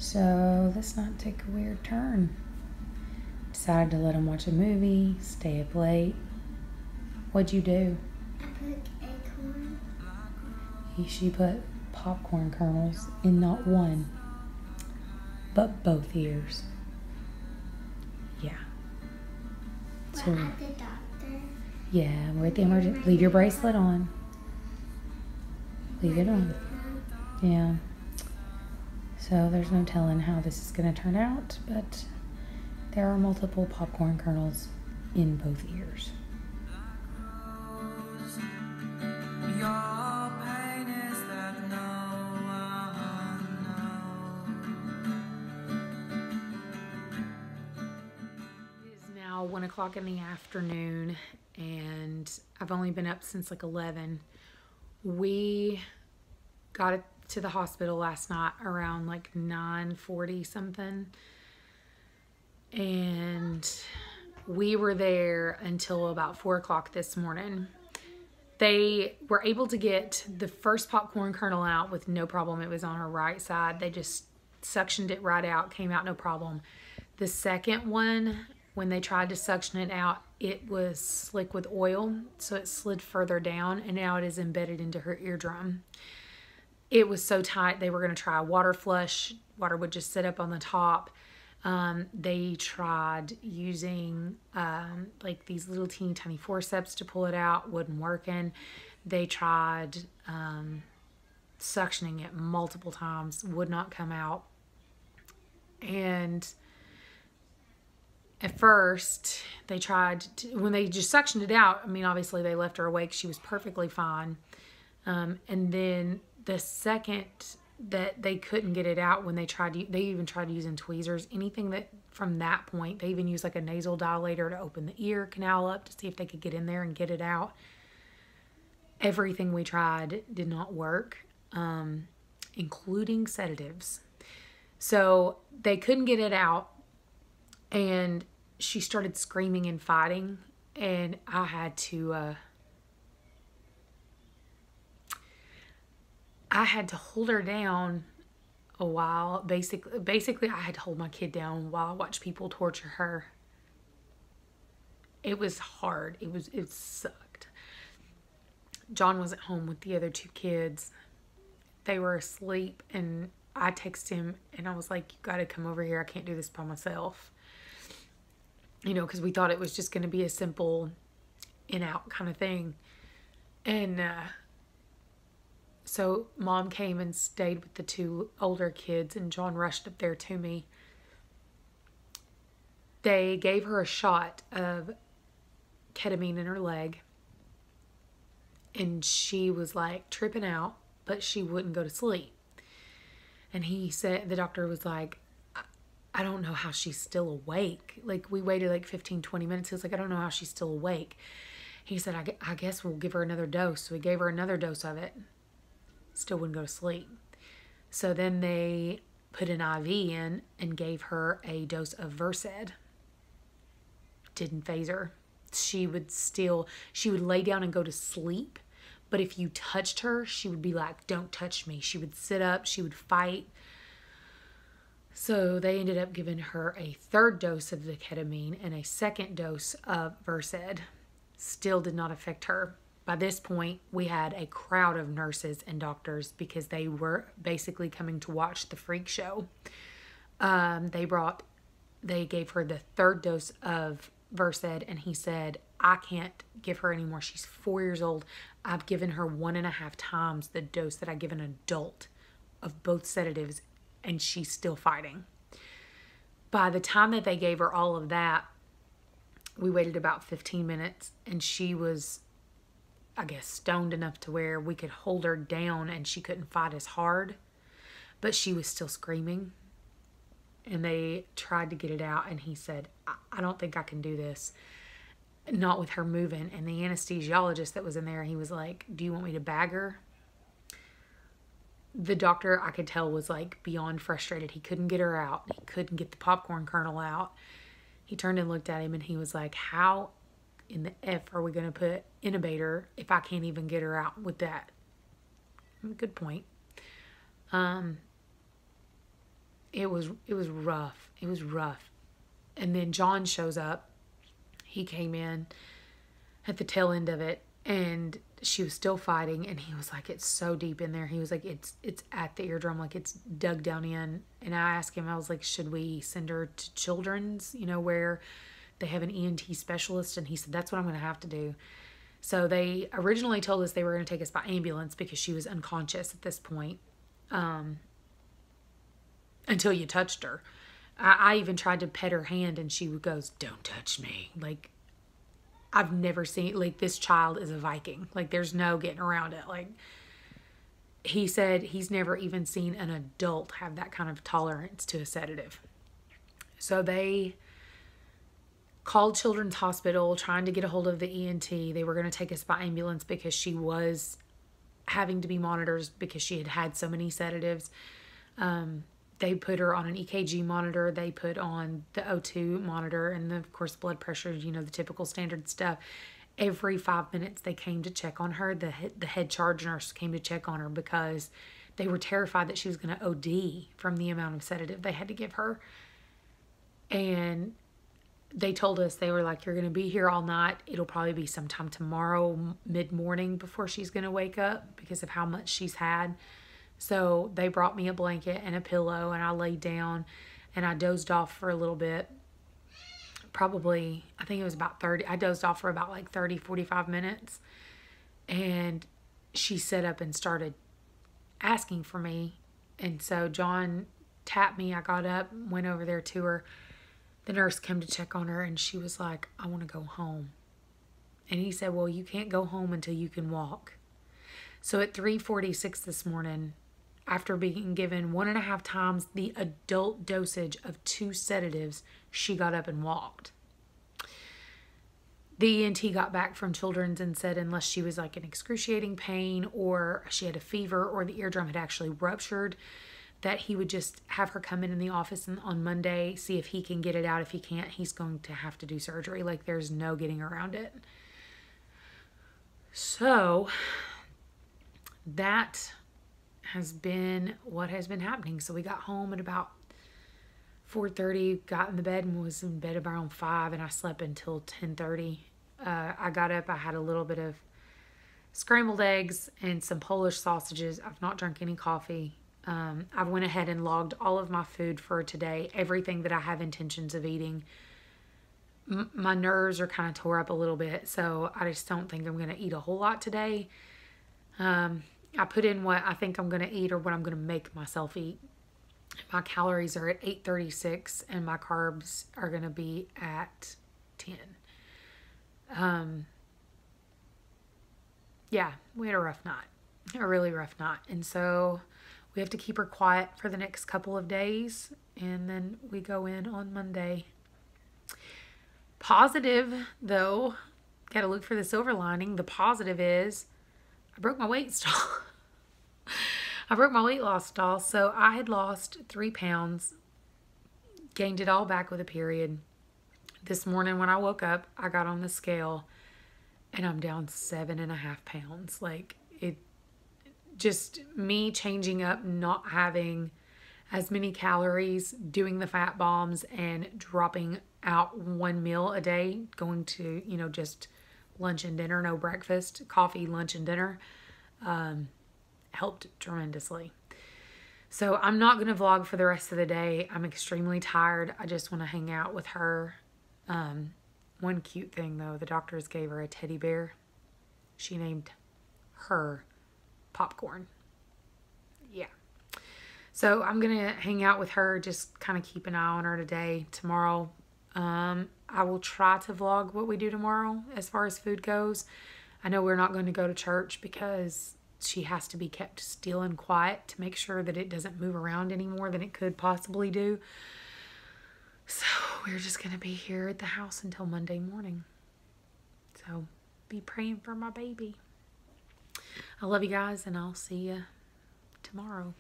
So this night took a weird turn. Decided to let him watch a movie, stay up late. What'd you do? I put acorn. She put popcorn kernels in not one, but both ears. Yeah. So, We're at the doctor. yeah, we're at the emergency. Leave your bracelet on. Leave it on. Yeah. So there's no telling how this is going to turn out, but there are multiple popcorn kernels in both ears. It is now 1 o'clock in the afternoon, and I've only been up since like 11. We got to the hospital last night around like 9:40 something, and we were there until about 4 o'clock this morning. They were able to get the first popcorn kernel out with no problem. It was on her right side. They just suctioned it right out, came out no problem. The second one, when they tried to suction it out, it was slick with oil, so it slid further down, and now it is embedded into her eardrum. It was so tight, they were going to try a water flush. Water would just sit up on the top. They tried using like these little teeny tiny forceps to pull it out. Wasn't working. They tried suctioning it multiple times. Would not come out. And at first, they tried to, when they just suctioned it out, I mean, obviously they left her awake. She was perfectly fine. And then the second that they couldn't get it out, when they tried to, they even tried using tweezers, anything that from that point, they even used like a nasal dilator to open the ear canal up to see if they could get in there and get it out. Everything we tried did not work, including sedatives. So they couldn't get it out, and she started screaming and fighting, and I had to hold her down a while. Basically, I had to hold my kid down while I watched people torture her. It was hard. It sucked. John was at home with the other two kids. They were asleep, and I texted him, and I was like, you got to come over here. I can't do this by myself. You know, because we thought it was just going to be a simple in-out kind of thing. And so Mom came and stayed with the two older kids, and John rushed up there to me. They gave her a shot of ketamine in her leg, and she was like tripping out, but she wouldn't go to sleep. And he said, the doctor was like, I don't know how she's still awake. Like, we waited like 15, 20 minutes. He was like, I don't know how she's still awake. He said, I guess we'll give her another dose. So we gave her another dose of it. Still wouldn't go to sleep. So then they put an IV in and gave her a dose of Versed. Didn't phase her. She would lay down and go to sleep. But if you touched her, she would be like, don't touch me. She would sit up. She would fight. So they ended up giving her a third dose of the ketamine and a second dose of Versed. Still did not affect her. By this point, we had a crowd of nurses and doctors because they were basically coming to watch the freak show. They gave her the third dose of Versed, and he said, I can't give her anymore. She's 4 years old. I've given her 1.5 times the dose that I give an adult of both sedatives, and she's still fighting. By the time that they gave her all of that, we waited about 15 minutes, and she was, I guess, stoned enough to where we could hold her down and she couldn't fight as hard, but she was still screaming. And they tried to get it out, and he said, I don't think I can do this. Not with her moving. And the anesthesiologist that was in there, he was like, do you want me to bag her? The doctor, I could tell, was like beyond frustrated. He couldn't get her out. He couldn't get the popcorn kernel out. He turned and looked at him, and he was like, how in the F are we going to put intubator if I can't even get her out with that? Good point. It was rough. It was rough. And then John shows up. He came in at the tail end of it, and she was still fighting, and he was like, it's so deep in there. He was like, it's at the eardrum, like it's dug down in. And I asked him, I was like, should we send her to Children's, where they have an ENT specialist? And he said, that's what I'm going to have to do. So they originally told us they were going to take us by ambulance because she was unconscious at this point, until you touched her. I even tried to pet her hand, and she goes, don't touch me. Like, I've never seen, like, this child is a Viking. Like, there's no getting around it. Like, he said he's never even seen an adult have that kind of tolerance to a sedative. So they called Children's Hospital trying to get a hold of the ENT. They were going to take us by ambulance because she was having to be monitored because she had had so many sedatives. They put her on an EKG monitor. They put on the O2 monitor and, of course, blood pressure, the typical standard stuff. Every 5 minutes they came to check on her. The head charge nurse came to check on her because they were terrified that she was going to OD from the amount of sedative they had to give her. And they told us, they were like, you're going to be here all night. It'll probably be sometime tomorrow mid-morning before she's going to wake up because of how much she's had. So they brought me a blanket and a pillow, and I laid down and I dozed off for a little bit. Probably, I think it was about 30. I dozed off for about like 30, 45 minutes. And she sat up and started asking for me. And so John tapped me. I got up, went over there to her. The nurse came to check on her, and she was like, I want to go home. And he said, well, you can't go home until you can walk. So at 3:46 this morning, after being given 1.5 times the adult dosage of 2 sedatives, she got up and walked. The ENT got back from Children's and said unless she was like in excruciating pain or she had a fever or the eardrum had actually ruptured, that he would just have her come in the office on Monday, see if he can get it out. If he can't, he's going to have to do surgery. Like, there's no getting around it. So that has been what has been happening. So we got home at about 4:30, got in the bed and was in bed around 5, and I slept until 10:30. I got up, I had a little bit of scrambled eggs and some Polish sausages. I've not drunk any coffee. I went ahead and logged all of my food for today, everything that I have intentions of eating. My nerves are kind of tore up a little bit, so I just don't think I'm going to eat a whole lot today. I put in what I think I'm going to eat or what I'm going to make myself eat. My calories are at 836 and my carbs are going to be at 10. Yeah, we had a rough night, a really rough night. And so we have to keep her quiet for the next couple of days, and then we go in on Monday. Positive, though, got to look for the silver lining. The positive is I broke my weight stall. I broke my weight loss stall. So I had lost 3 pounds, gained it all back with a period. This morning when I woke up, I got on the scale and I'm down 7.5 pounds. Like, it just me changing up, not having as many calories, doing the fat bombs and dropping out 1 meal a day, going to, just lunch and dinner, no breakfast, coffee, lunch and dinner, helped tremendously. So I'm not going to vlog for the rest of the day. I'm extremely tired. I just want to hang out with her. One cute thing though, the doctors gave her a teddy bear. She named her Popcorn. Yeah. So I'm going to hang out with her, just kind of keep an eye on her today. Tomorrow, I will try to vlog what we do tomorrow as far as food goes. I know we're not going to go to church because she has to be kept still and quiet to make sure that it doesn't move around any more than it could possibly do. So we're just going to be here at the house until Monday morning. So be praying for my baby. I love you guys, and I'll see you tomorrow.